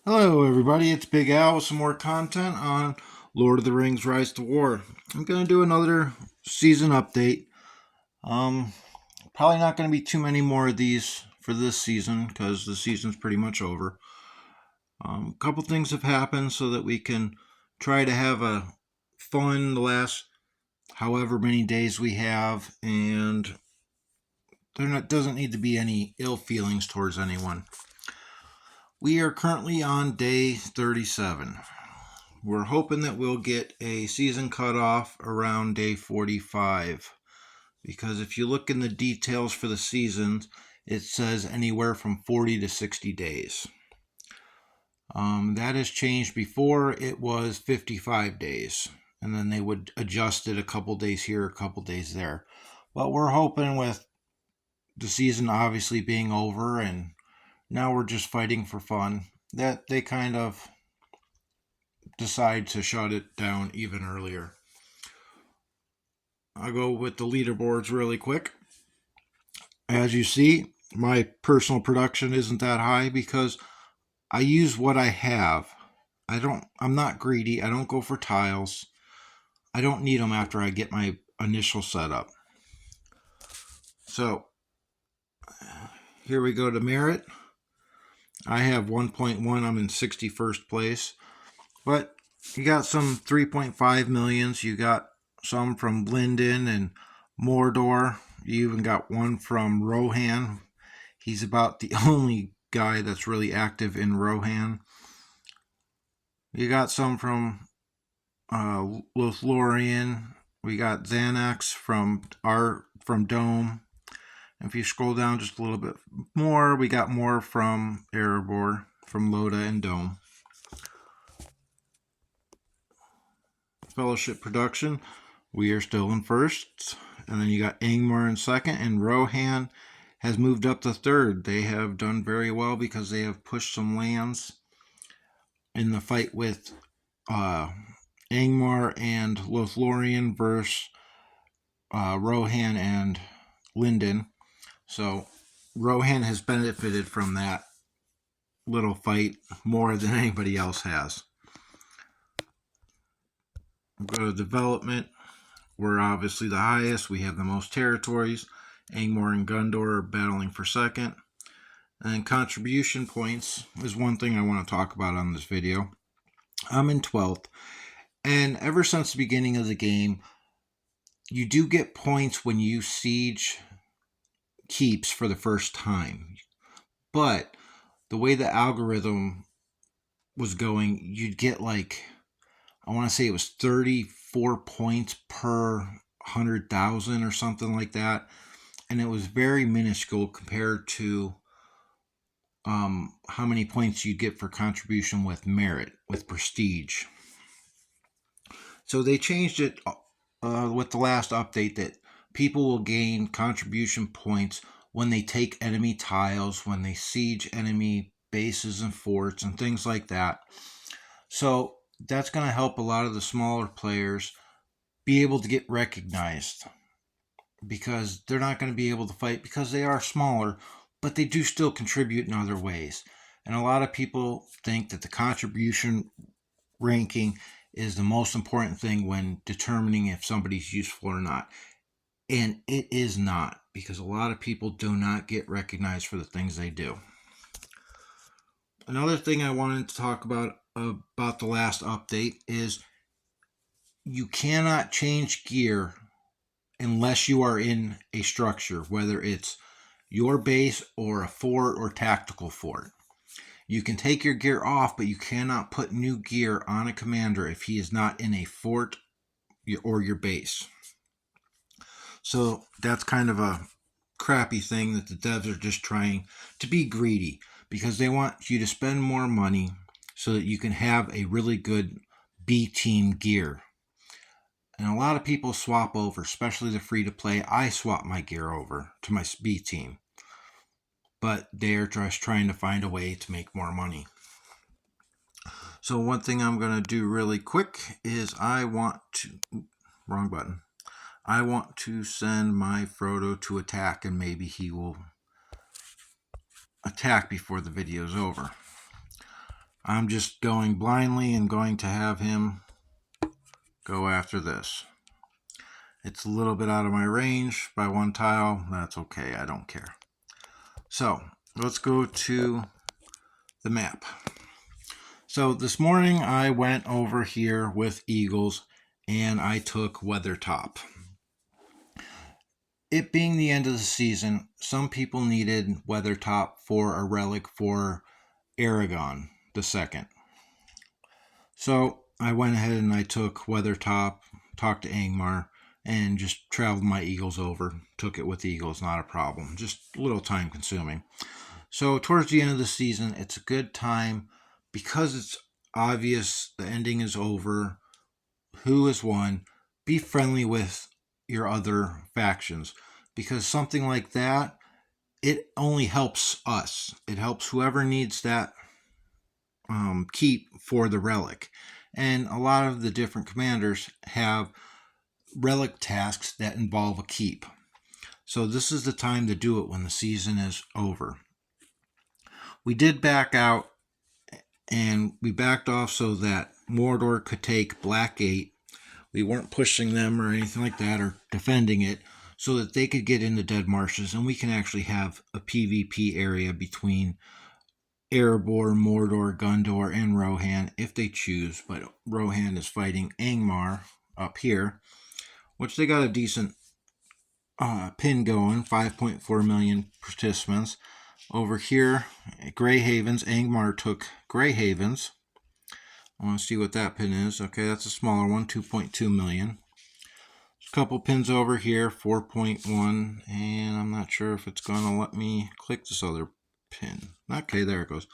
Hello everybody, it's Big Al with some more content on Lord of the Rings Rise to War. I'm going to do another season update. Um, Probably not going to be too many more of these for this season because the season's pretty much over. A couple things have happened so that we can try to have a fun the last however many days we have, and doesn't need to be any ill feelings towards anyone. We are currently on day 37. We're hoping that we'll get a season cutoff around day 45. Because if you look in the details for the seasons, it says anywhere from 40 to 60 days. That has changed before. It was 55 days. And then they would adjust it a couple days here, a couple days there. But we're hoping with the season obviously being over and now we're just fighting for fun, that they kind of decide to shut it down even earlier. I'll go with the leaderboards really quick. As you see, my personal production isn't that high because I use what I have. I'm not greedy. I don't go for tiles. I don't need them after I get my initial setup. So, here we go to merit. I have 1.1. I'm in 61st place. But you got some 3.5 millions. You got some from Linden and Mordor. You even got one from Rohan. He's about the only guy that's really active in Rohan. You got some from Lothlorien. We got Xanax from Dome. If you scroll down just a little bit more, we got more from Erebor, from Loda and Dome. Fellowship production, we are still in first. And then you got Angmar in second, and Rohan has moved up to third. They have done very well because they have pushed some lands in the fight with Angmar and Lothlorien versus Rohan and Linden. So Rohan has benefited from that little fight more than anybody else has. We'll go to development. We're obviously the highest. We have the most territories. Angmar and Gondor are battling for second. And contribution points is one thing I want to talk about on this video. I'm in 12th. And ever since the beginning of the game, you do get points when you siege keeps for the first time. But the way the algorithm was going, you'd get like, I want to say it was 34 points per 100,000 or something like that. And it was very minuscule compared to how many points you'd get for contribution with merit, with prestige. So they changed it with the last update that people will gain contribution points when they take enemy tiles, when they siege enemy bases and forts and things like that. So that's going to help a lot of the smaller players be able to get recognized because they're not going to be able to fight because they are smaller, but they do still contribute in other ways. And a lot of people think that the contribution ranking is the most important thing when determining if somebody's useful or not. And it is not, because a lot of people do not get recognized for the things they do. Another thing I wanted to talk about the last update is you cannot change gear unless you are in a structure, whether it's your base or a fort or tactical fort. You can take your gear off, but you cannot put new gear on a commander if he is not in a fort or your base. So that's kind of a crappy thing that the devs are just trying to be greedy because they want you to spend more money so that you can have a really good B team gear. And a lot of people swap over, especially the free to play. I swap my gear over to my B team, but they're just trying to find a way to make more money. So one thing I'm going to do really quick is I want to send my Frodo to attack, and maybe he will attack before the video is over. I'm just going blindly and going to have him go after this. It's a little bit out of my range by one tile. That's okay. I don't care. So let's go to the map. So this morning I went over here with Eagles and I took Weathertop. It being the end of the season, some people needed Weathertop for a relic for Aragon II. So I went ahead and I took Weathertop, talked to Angmar, and just traveled my Eagles over. Took it with Eagles, not a problem. Just a little time consuming. So towards the end of the season, it's a good time because it's obvious the ending is over, who has won. Be friendly with your other factions because something like that, it only helps us. It helps whoever needs that keep for the relic. And a lot of the different commanders have relic tasks that involve a keep. So this is the time to do it when the season is over. We did back out and we backed off so that Mordor could take Blackgate. We weren't pushing them or anything like that or defending it so that they could get into Dead Marshes and we can actually have a PvP area between Erebor, Mordor, Gondor, and Rohan if they choose. But Rohan is fighting Angmar up here, which they got a decent pin going, 5.4 million participants. Over here, Grey Havens, Angmar took Grey Havens. I want to see what that pin is. Okay, that's a smaller one, 2.2 million. A couple pins over here, 4.1, and I'm not sure if it's going to let me click this other pin. Okay, there it goes,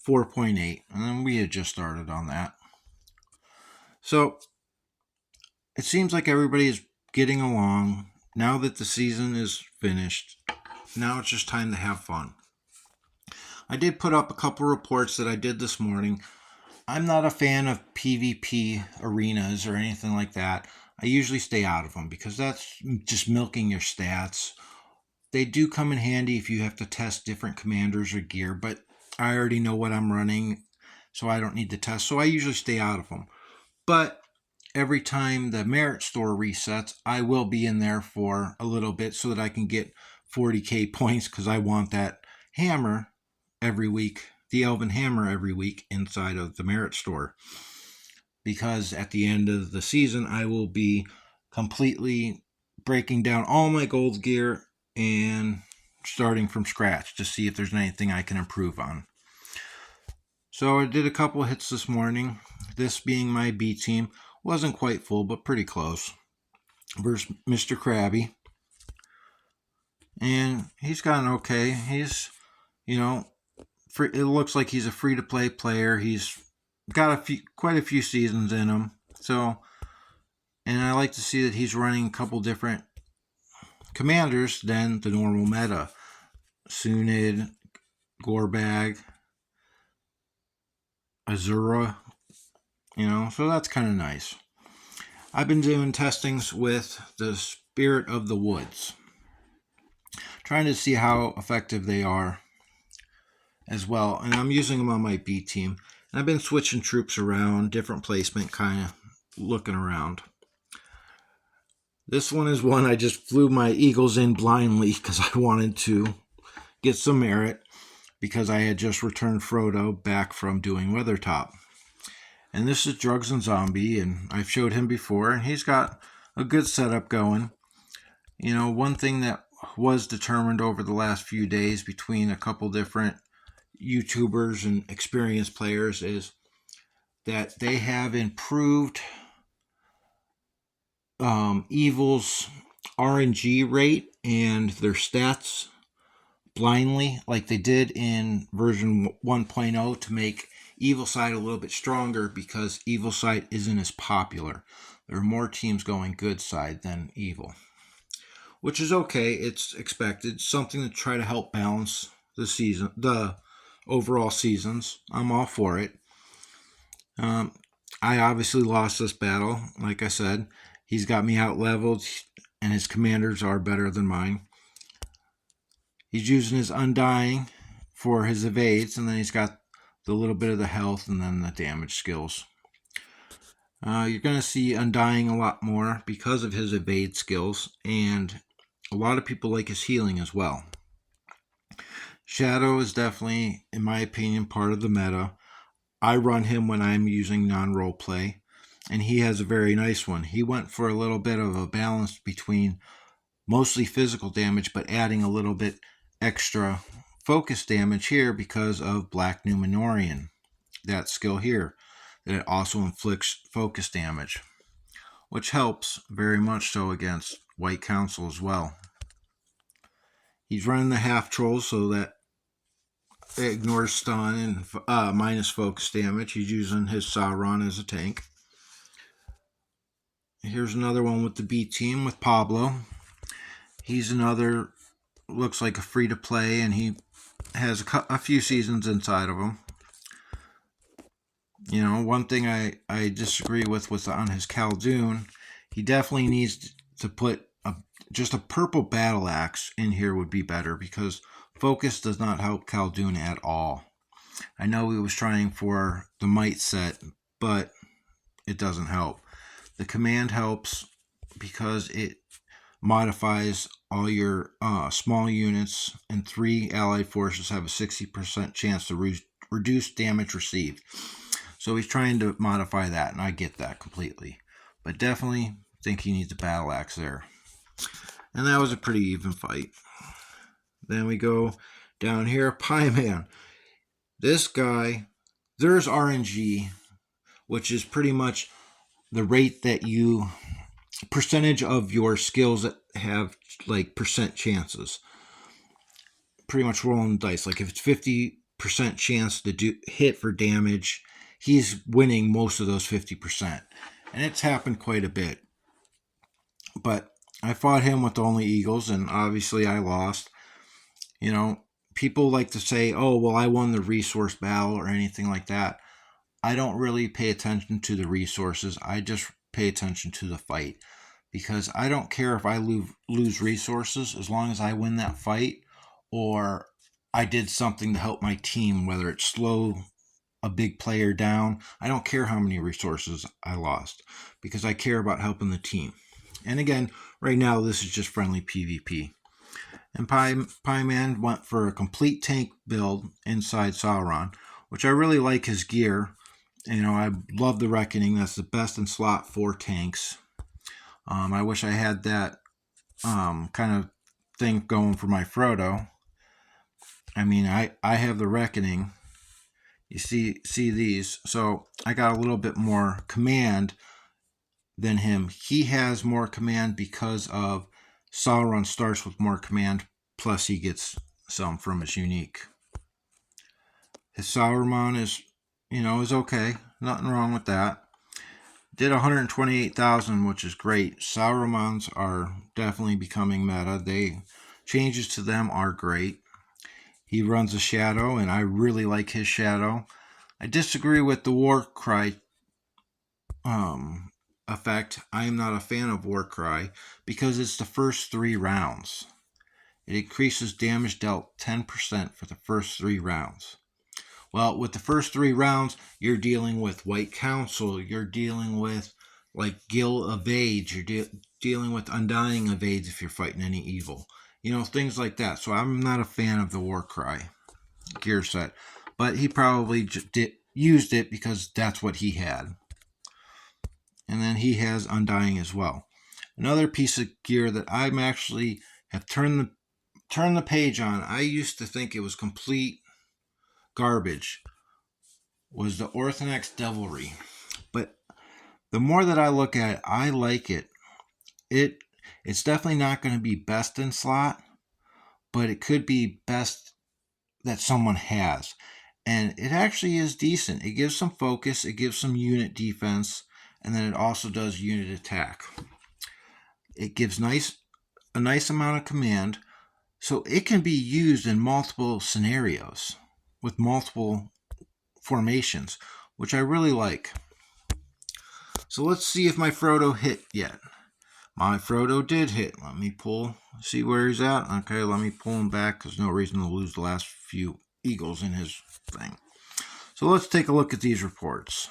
4.8, and then we had just started on that. So it seems like everybody is getting along. Now that the season is finished, now it's just time to have fun. I did put up a couple reports that I did this morning. I'm not a fan of PvP arenas or anything like that. I usually stay out of them because that's just milking your stats. They do come in handy if you have to test different commanders or gear, but I already know what I'm running, so I don't need to test. So I usually stay out of them. But every time the merit store resets, I will be in there for a little bit so that I can get 40k points because I want that hammer every week, the Elven Hammer every week inside of the merit store. Because at the end of the season, I will be completely breaking down all my gold gear and starting from scratch to see if there's anything I can improve on. So I did a couple of hits this morning. This being my B team. Wasn't quite full, but pretty close. Versus Mr. Krabby. And he's gotten okay. He's, it looks like he's a free-to-play player. He's got quite a few seasons in him. So, and I like to see that he's running a couple different commanders than the normal meta. Sunid, Gorbag, Azura, so that's kind of nice. I've been doing testings with the Spirit of the Woods, trying to see how effective they are as well. And I'm using them on my B team. And I've been switching troops around, different placement, kind of looking around. This one is one I just flew my Eagles in blindly because I wanted to get some merit because I had just returned Frodo back from doing Weathertop. And this is Drugs and Zombie, and I've showed him before, and he's got a good setup going. One thing that was determined over the last few days between a couple different YouTubers and experienced players is that they have improved Evil's RNG rate and their stats blindly like they did in version 1.0 to make Evil Side a little bit stronger because Evil Side isn't as popular. There are more teams going good side than Evil, which is okay. It's expected. Something to try to help balance the overall seasons. I'm all for it. I obviously lost this battle. Like I said, he's got me out leveled and his commanders are better than mine. He's using his Undying for his evades, and then he's got the little bit of the health, and then the damage skills. You're going to see Undying a lot more because of his evade skills, and a lot of people like his healing as well. Shadow is definitely, in my opinion, part of the meta. I run him when I'm using non-role play, and he has a very nice one. He went for a little bit of a balance between mostly physical damage, but adding a little bit extra focus damage here because of Black Numenorian, that skill here, that it also inflicts focus damage, which helps very much so against White Council as well. He's running the half troll so that it ignores stun and minus focus damage. He's using his Sauron as a tank. Here's another one with the B team with Pablo. He's another, looks like a free to play, and he has a few seasons inside of him. You know, one thing I disagree with was on his Khaldun. He definitely needs to put just a purple battle axe in here would be better, because focus does not help Khaldun at all. I know he was trying for the might set, but it doesn't help. The command helps because it modifies all your small units, and 3 allied forces have a 60% chance to reduce damage received. So he's trying to modify that, and I get that completely. But definitely think he needs a battle axe there. And that was a pretty even fight. Then we go down here, Pieman. This guy, there's RNG, which is pretty much the rate that you, percentage of your skills that have like percent chances. Pretty much rolling dice. Like if it's 50% chance to hit for damage, he's winning most of those 50%. And it's happened quite a bit. But I fought him with only Eagles, and obviously I lost. You know, people like to say, oh, well, I won the resource battle or anything like that. I don't really pay attention to the resources. I just pay attention to the fight. Because I don't care if I lose resources as long as I win that fight, or I did something to help my team, whether it's slow a big player down. I don't care how many resources I lost, because I care about helping the team. And again, right now this is just friendly PvP. And Pieman went for a complete tank build inside Sauron, which I really like his gear. You know, I love the Reckoning. That's the best in slot 4 tanks. I wish I had that kind of thing going for my Frodo. I mean, I have the Reckoning. You see these. So I got a little bit more command than him. He has more command because of Sauron starts with more command, plus he gets some from his unique. His Sauron is, is okay. Nothing wrong with that. Did 128,000, which is great. Saurons are definitely becoming meta. Changes to them are great. He runs a shadow, and I really like his shadow. I disagree with the war cry effect. I am not a fan of war cry because it's the first 3 rounds. It increases damage dealt 10% for the first 3 rounds. Well, with the first 3 rounds, you're dealing with White Council, you're dealing with like Gil Evades, you're dealing with Undying Evades if you're fighting any evil. Things like that. So I'm not a fan of the Warcry gear set. But he probably used it because that's what he had. And then he has Undying as well. Another piece of gear that I'm actually have turned the page on, I used to think it was complete garbage, was the Orthodox Devilry. But the more that I look at it, I like it. It's definitely not going to be best in slot, but it could be best that someone has. And it actually is decent. It gives some focus, it gives some unit defense, and then it also does unit attack. It gives a nice amount of command, so it can be used in multiple scenarios with multiple formations, which I really like. So let's see if my Frodo hit yet. My Frodo did hit. Let me see where he's at. Okay, let me pull him back because there's no reason to lose the last few eagles in his thing. So let's take a look at these reports.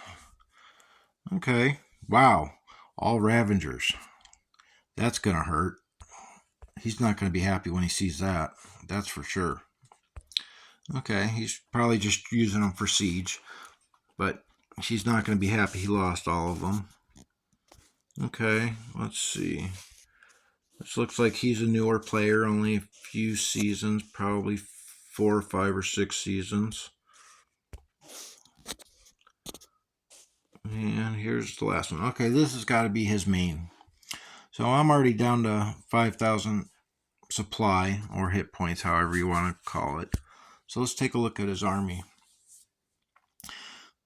Okay, wow, all Ravengers. That's going to hurt. He's not going to be happy when he sees that. That's for sure. Okay, he's probably just using them for siege, but he's not going to be happy he lost all of them. Okay, let's see. This looks like he's a newer player, only a few seasons, probably 4 or 5 or 6 seasons. And here's the last one. Okay, this has got to be his main. So I'm already down to 5,000 supply or hit points, however you want to call it. So let's take a look at his army.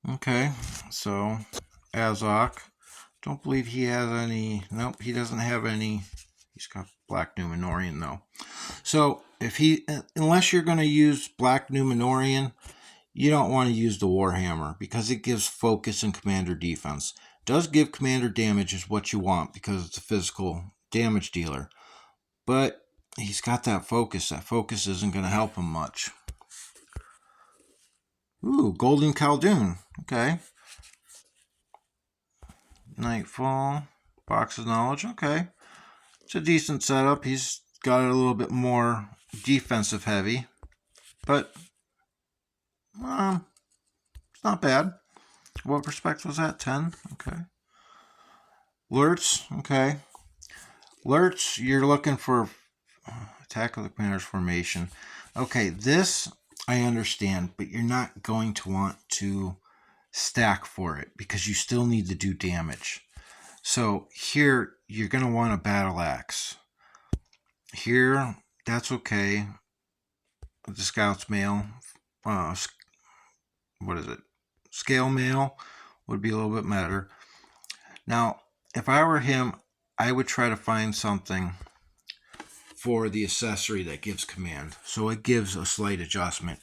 Okay, so Azok. Don't believe he has any. Nope, he doesn't have any. He's got Black Numenorian though. So if he, unless you're going to use Black Numenorian, you don't want to use the Warhammer because it gives focus and commander defense. It does give commander damage is what you want because it's a physical damage dealer. But he's got that focus. That focus isn't going to help him much. Ooh, Golden Khaldun. Okay. Nightfall. Box of Knowledge. Okay. It's a decent setup. He's got it a little bit more defensive heavy. But it's not bad. What respect was that? 10? Okay. Lurtz. Okay. Lurtz, you're looking for attack of the commander's formation. Okay, this I understand, but you're not going to want to stack for it because you still need to do damage. So here, you're going to want a battle axe. Here, that's okay. The scout's mail, what is it? Scale mail would be a little bit better. Now, if I were him, I would try to find something for the accessory that gives command. So it gives a slight adjustment.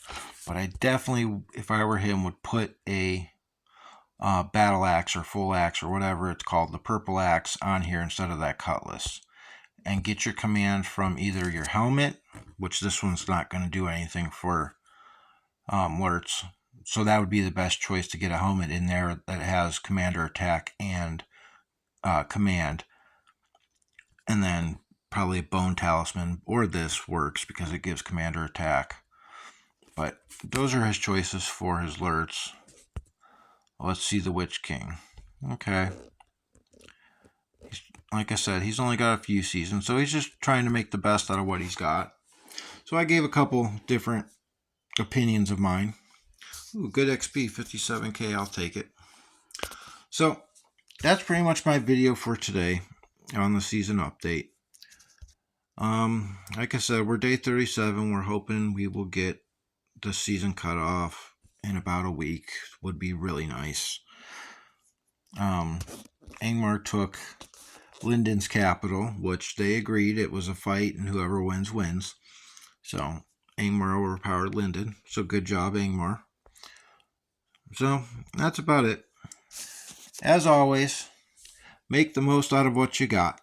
But I definitely, if I were him, would put a battle axe or full axe or whatever it's called, the purple axe, on here instead of that cutlass. And get your command from either your helmet, which this one's not going to do anything for Lurtz. So that would be the best choice, to get a helmet in there that has commander attack and command. And then probably a bone talisman, or this works because it gives commander attack. But those are his choices for his Lurtz. Let's see the Witch King. Okay. Like I said, he's only got a few seasons, so he's just trying to make the best out of what he's got. So I gave a couple different opinions of mine. Ooh, good XP, 57k, I'll take it. So that's pretty much my video for today on the season update. Like I said, we're day 37. We're hoping we will get the season cut off in about a week. Would be really nice. Angmar took Lyndon's capital, which they agreed it was a fight and whoever wins, wins. So Angmar overpowered Lyndon. So good job, Angmar. So that's about it. As always, make the most out of what you got.